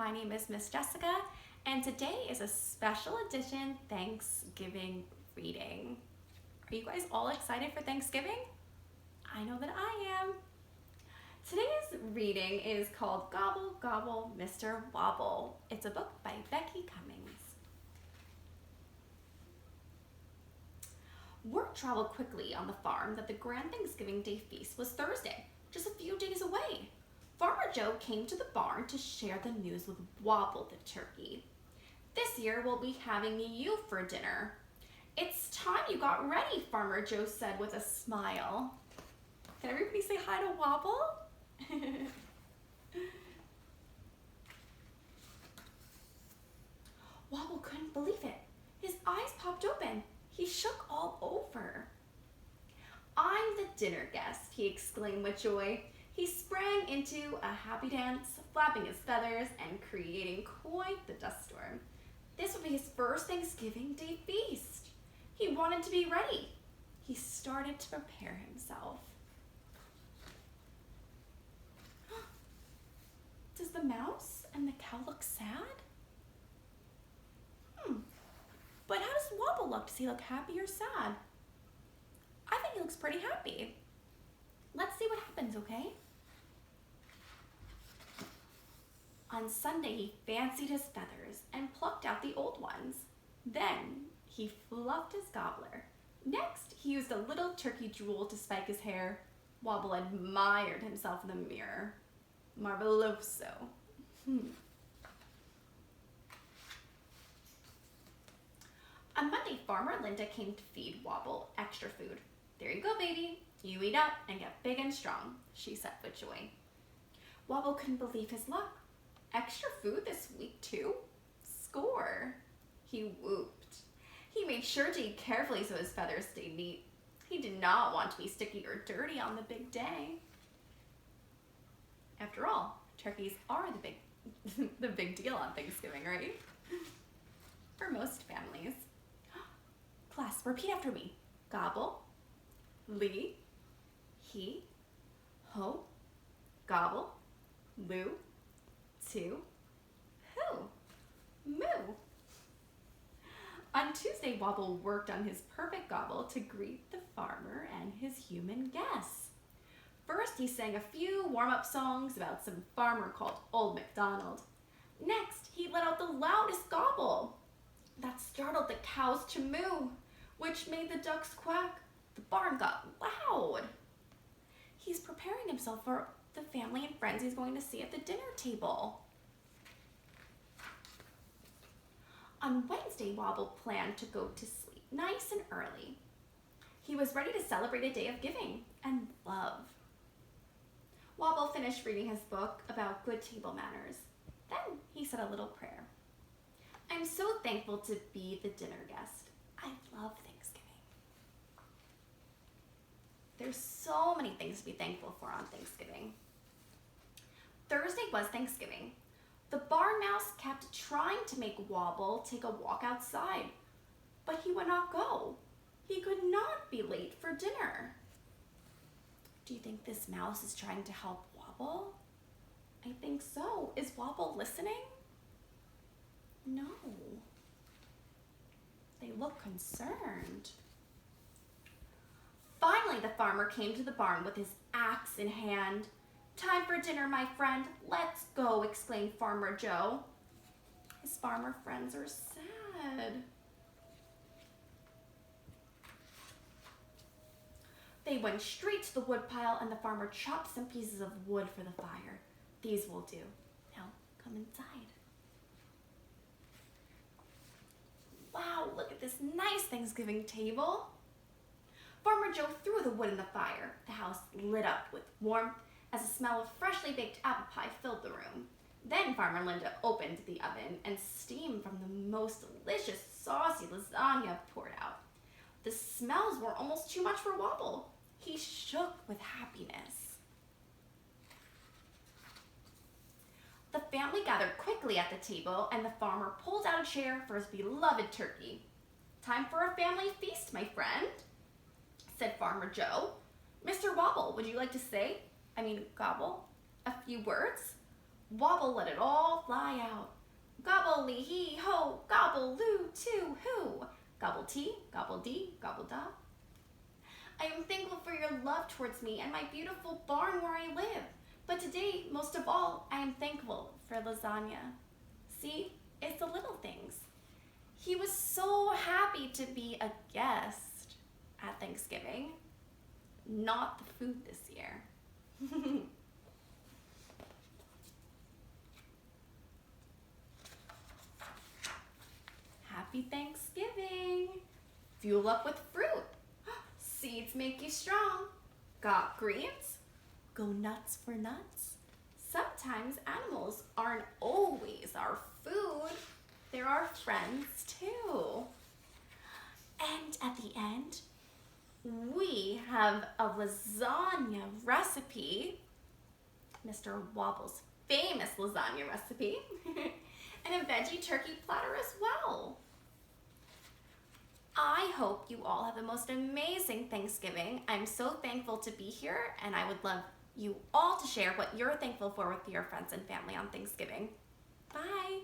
My name is Miss Jessica, and today is a special edition Thanksgiving reading. Are you guys all excited for Thanksgiving? I know that I am. Today's reading is called Gobble, Gobble, Mr. Wobble. It's a book by Becky Cummings. Word traveled quickly on the farm that the grand Thanksgiving Day feast was Thursday, just a few days away. Farmer Joe came to the barn to share the news with Wobble the turkey. This year we'll be having you for dinner. It's time you got ready, Farmer Joe said with a smile. Can everybody say hi to Wobble? Wobble couldn't believe it. His eyes popped open. He shook all over. I'm the dinner guest, he exclaimed with joy. He sprang into a happy dance, flapping his feathers and creating quite the dust storm. This would be his first Thanksgiving Day feast. He wanted to be ready. He started to prepare himself. Does the mouse and the cow look sad? But how does Wobble look? Does he look happy or sad? I think he looks pretty happy. Let's see what happens, okay? On Sunday, he fancied his feathers and plucked out the old ones. Then he fluffed his gobbler. Next, he used a little turkey drool to spike his hair. Wobble admired himself in the mirror. Marveloso. On Monday, Farmer Linda came to feed Wobble extra food. There you go, baby. You eat up and get big and strong, she said with joy. Wobble couldn't believe his luck. Extra food this week, too? Score! He whooped. He made sure to eat carefully so his feathers stayed neat. He did not want to be sticky or dirty on the big day. After all, turkeys are the big deal on Thanksgiving, right? For most families. Class, repeat after me. Gobble, lee, he, ho, gobble, loo, to, who, moo. On Tuesday, Wobble worked on his perfect gobble to greet the farmer and his human guests. First, he sang a few warm-up songs about some farmer called Old MacDonald. Next, he let out the loudest gobble. That startled the cows to moo, which made the ducks quack. The barn got loud. He's preparing himself for the family and friends he's going to see at the dinner table. On Wednesday, Wobble planned to go to sleep nice and early. He was ready to celebrate a day of giving and love. Wobble finished reading his book about good table manners. Then he said a little prayer. I'm so thankful to be the dinner guest. I love Thanksgiving. There's so many things to be thankful for on Thanksgiving. Thursday was Thanksgiving. The barn mouse kept trying to make Wobble take a walk outside, but he would not go. He could not be late for dinner. Do you think this mouse is trying to help Wobble? I think so. Is Wobble listening? No. They look concerned. Finally, the farmer came to the barn with his axe in hand. Time for dinner, my friend. Let's go, exclaimed Farmer Joe. His farmer friends are sad. They went straight to the woodpile and the farmer chopped some pieces of wood for the fire. These will do. Now, come inside. Wow, look at this nice Thanksgiving table. Farmer Joe threw the wood in the fire. The house lit up with warmth as the smell of freshly baked apple pie filled the room. Then Farmer Linda opened the oven and steam from the most delicious saucy lasagna poured out. The smells were almost too much for Wobble. He shook with happiness. The family gathered quickly at the table and the farmer pulled out a chair for his beloved turkey. Time for a family feast, my friend, said Farmer Joe. Mr. Wobble, would you like to gobble, a few words? Wobble let it all fly out. hee ho, gobble loo too hoo. Gobble tea, gobble dee, gobble da. I am thankful for your love towards me and my beautiful barn where I live. But today, most of all, I am thankful for lasagna. See, it's the little things. He was so happy to be a guest at Thanksgiving, not the food this year. Happy Thanksgiving. Fuel up with fruit. Seeds make you strong. Got greens? Go nuts for nuts. Sometimes animals aren't always our food. They're our friends too. And at the end, we have a lasagna recipe, Mr. Wobble's famous lasagna recipe, and a veggie turkey platter as well. I hope you all have the most amazing Thanksgiving. I'm so thankful to be here, and I would love you all to share what you're thankful for with your friends and family on Thanksgiving. Bye.